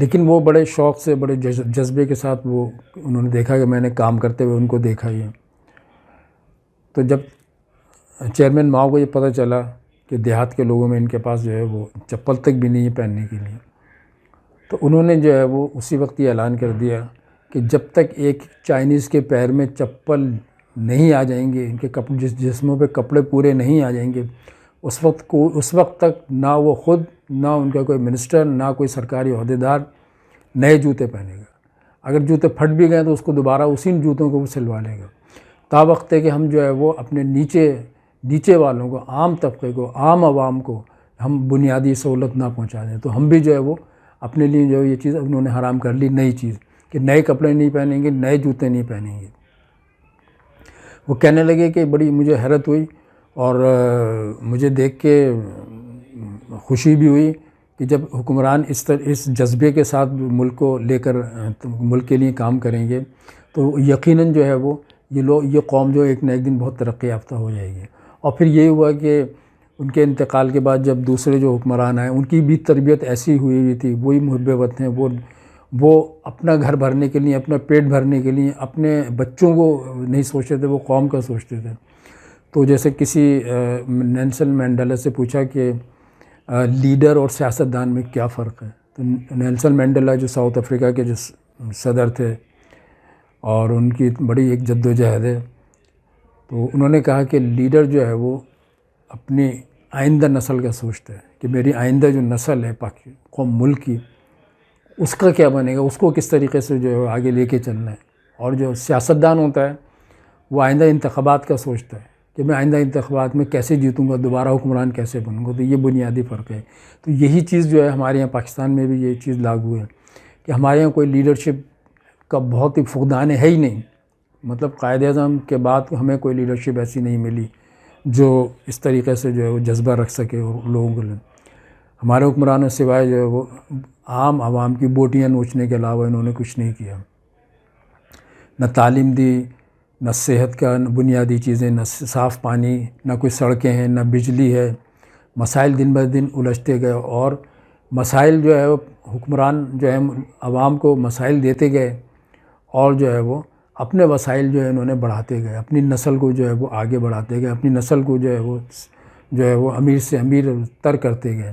لیکن وہ بڑے شوق سے بڑے جذبے کے ساتھ وہ انہوں نے دیکھا کہ میں نے کام کرتے ہوئے ان کو دیکھا ہی ہے۔ تو جب چیئرمین ماؤ کو یہ پتہ چلا کہ دیہات کے لوگوں میں ان کے پاس جو ہے وہ چپل تک بھی نہیں ہے پہننے کے لیے، تو انہوں نے جو ہے وہ اسی وقت یہ اعلان کر دیا کہ جب تک ایک چائنیز کے پیر میں چپل نہیں آ جائیں گے، ان کے جسموں پہ کپڑے پورے نہیں آ جائیں گے، اس وقت تک نہ وہ خود، نہ ان کا کوئی منسٹر، نہ کوئی سرکاری عہدیدار نئے جوتے پہنے گا۔ اگر جوتے پھٹ بھی گئے تو اس کو دوبارہ اسی جوتوں کو وہ سلوا لے گا۔ تا وقت ہے کہ ہم جو ہے وہ اپنے نیچے والوں کو، عام طبقے کو، عام عوام کو ہم بنیادی سہولت نہ پہنچا دیں، تو ہم بھی جو ہے وہ اپنے لیے جو یہ چیز انہوں نے حرام کر لی، نئی چیز کہ نئے کپڑے نہیں پہنیں گے، نئے جوتے نہیں پہنیں گے۔ وہ کہنے لگے کہ بڑی مجھے حیرت ہوئی اور مجھے دیکھ کے خوشی بھی ہوئی کہ جب حکمران اس جذبے کے ساتھ ملک کو لے کر ملک کے لیے کام کریں گے تو یقیناً جو ہے وہ یہ قوم جو ایک نہ ایک دن بہت ترقی یافتہ ہو جائے گی۔ اور پھر یہی ہوا کہ ان کے انتقال کے بعد جب دوسرے جو حکمران آئے ان کی بھی تربیت ایسی ہوئی تھی، وہی محب وطن ہیں، وہ اپنا گھر بھرنے کے لیے، اپنا پیٹ بھرنے کے لیے اپنے بچوں کو نہیں سوچتے تھے، وہ قوم کا سوچتے تھے۔ تو جیسے کسی نیلسن مینڈیلا سے پوچھا کہ لیڈر اور سیاستدان میں کیا فرق ہے، تو نیلسن مینڈیلا جو ساؤتھ افریقہ کے جو صدر تھے اور ان کی بڑی ایک جد و جہد ہے، تو انہوں نے کہا کہ لیڈر جو ہے وہ اپنی آئندہ نسل کا سوچتا ہے کہ میری آئندہ جو نسل ہے قوم ملک کی، اس کا کیا بنے گا، اس کو کس طریقے سے جو ہے آگے لے کے چلنا ہے۔ اور جو سیاستدان ہوتا ہے وہ آئندہ انتخابات کا سوچتا ہے کہ میں آئندہ انتخابات میں کیسے جیتوں گا، دوبارہ حکمران کیسے بنوں گا۔ تو یہ بنیادی فرق ہے۔ تو یہی چیز جو ہے ہمارے یہاں پاکستان میں بھی یہ چیز لاگو ہے کہ ہمارے یہاں کوئی لیڈرشپ کا بہت ہی فقدان ہے ہی نہیں، مطلب قائد اعظم کے بعد ہمیں کوئی لیڈرشپ ایسی نہیں ملی جو اس طریقے سے جو ہے وہ جذبہ رکھ سکے لوگوں کے لیے۔ ہمارے حکمرانوں سوائے جو ہے وہ عام عوام کی بوٹیاں نوچنے کے علاوہ انہوں نے کچھ نہیں کیا، نہ تعلیم دی، نہ صحت کا بنیادی چیزیں، نہ صاف پانی، نہ کوئی سڑکیں ہیں، نہ بجلی ہے۔ مسائل دن بہ دن الجھتے گئے اور مسائل جو ہے حکمران جو ہے عوام کو مسائل دیتے گئے اور جو ہے وہ اپنے وسائل جو ہے انہوں نے بڑھاتے گئے، اپنی نسل کو جو ہے وہ آگے بڑھاتے گئے، اپنی نسل کو جو ہے وہ امیر سے امیر تر کرتے گئے۔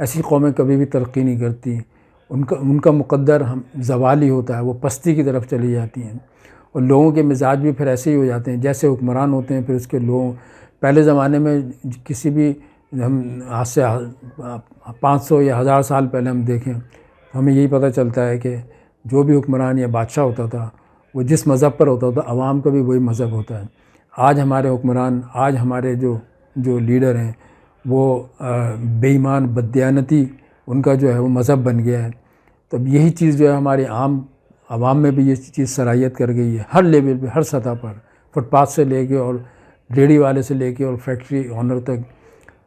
ایسی قومیں کبھی بھی ترقی نہیں کرتی، ان کا مقدر زوالی ہوتا ہے، وہ پستی کی طرف چلی جاتی ہیں، اور لوگوں کے مزاج بھی پھر ایسے ہی ہو جاتے ہیں جیسے حکمران ہوتے ہیں۔ پھر اس کے لوگ پہلے زمانے میں کسی بھی ہم آج سے 500 یا 1000 سال پہلے ہم دیکھیں تو ہمیں یہی پتہ چلتا ہے کہ جو بھی حکمران یا بادشاہ ہوتا تھا وہ جس مذہب پر ہوتا تھا عوام کا بھی وہی مذہب ہوتا ہے۔ آج ہمارے حکمران، آج ہمارے جو لیڈر ہیں وہ بے ایمان، بددیانتی ان کا جو ہے وہ مذہب بن گیا ہے۔ تو اب یہی چیز جو ہے ہمارے عام عوام میں بھی یہ چیز سرایت کر گئی ہے، ہر لیول پہ، ہر سطح پر، فٹ پاتھ سے لے کے اور ریڑھی والے سے لے کے اور فیکٹری آنر تک،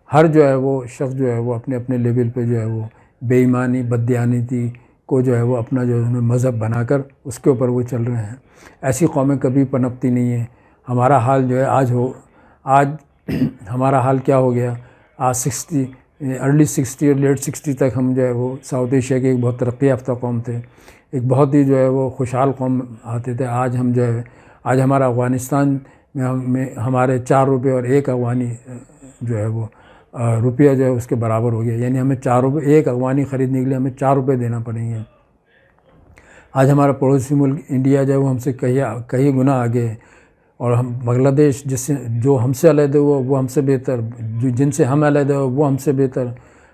ہر جو ہے وہ شخص جو ہے وہ اپنے اپنے لیول پہ جو ہے وہ بے ایمانی، بددیانتی کو جو ہے وہ اپنا جو ہے مذہب بنا کر اس کے اوپر وہ چل رہے ہیں۔ ایسی قومیں کبھی پنپتی نہیں ہیں۔ ہمارا حال جو ہے آج ہمارا حال کیا ہو گیا، آج ارلی 60 اور لیٹ 60 تک ہم جو ہے وہ ساؤتھ ایشیا کے ایک بہت ترقی یافتہ قوم تھے، ایک بہت ہی جو ہے وہ خوشحال قوم آتے تھے۔ آج ہم جو ہے ہمارا افغانستان میں ہمارے 4 روپے اور 1 افغانی جو ہے وہ روپیہ جو ہے اس کے برابر ہو گیا، یعنی ہمیں 4 روپے 1 افغانی خریدنے کے لیے ہمیں 4 روپے دینا پڑیں گے۔ آج ہمارا پڑوسی ملک انڈیا جو ہے وہ ہم سے کئی گنا آگے ہے، اور ہم بنگلہ دیش جو ہم سے علیحدہ ہوا وہ ہم سے بہتر، جن سے ہم علیحدہ ہوا وہ ہم سے بہتر۔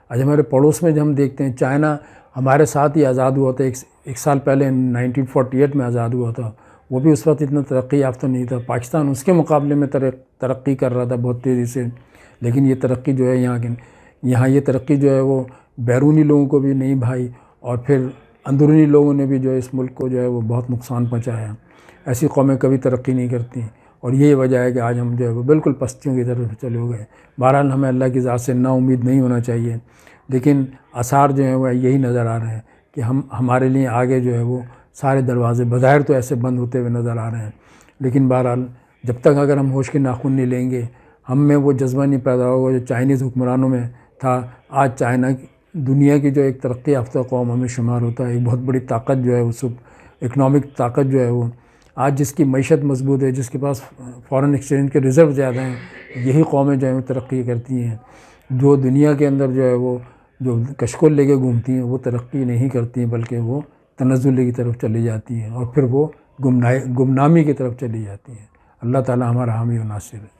آج ہمارے پڑوس میں جو ہم دیکھتے ہیں چائنا ہمارے ساتھ ہی آزاد ہوا تھا، ایک سال پہلے 1948 میں آزاد ہوا تھا، وہ بھی اس وقت اتنا ترقی یافتہ نہیں تھا۔ پاکستان اس کے مقابلے میں ترقی کر رہا تھا بہت تیزی سے، لیکن یہ ترقی جو ہے یہاں یہ ترقی جو ہے وہ بیرونی لوگوں کو بھی نہیں بھائی، اور پھر اندرونی لوگوں نے بھی جو ہے اس ملک کو جو ہے وہ بہت نقصان پہنچایا۔ ایسی قومیں کبھی ترقی نہیں کرتی، اور یہی وجہ ہے کہ آج ہم جو ہے وہ بالکل پستیوں کی طرف چلے ہو گئے۔ بہرحال ہمیں اللہ کی ذات سے نا امید نہیں ہونا چاہیے، لیکن آثار جو ہیں وہ یہی نظر آ رہے ہیں کہ ہمارے لیے آگے جو ہے وہ سارے دروازے بظاہر تو ایسے بند ہوتے ہوئے نظر آ رہے ہیں، لیکن بہرحال جب تک اگر ہم ہوش کے ناخن نہیں لیں گے، ہم میں وہ جذبہ نہیں پیدا ہوگا جو چائنیز حکمرانوں میں تھا۔ آج چائنا دنیا کی جو ایک ترقی یافتہ قوم ہمیں شمار ہوتا ہے، ایک بہت بڑی طاقت جو ہے اس اکنامک طاقت جو ہے وہ آج جس کی معیشت مضبوط ہے، جس کے پاس فارن ایکسچینج کے ریزرو زیادہ ہیں، یہی قومیں جو ہیں وہ ترقی کرتی ہیں۔ جو دنیا کے اندر جو ہے وہ جو کشکول لے کے گھومتی ہیں وہ ترقی نہیں کرتی ہیں، بلکہ وہ تنزل کی طرف چلی جاتی ہیں اور پھر وہ گمنامی کی طرف چلی جاتی ہیں۔ اللہ تعالی ہمارا حامی و ناصر ہے۔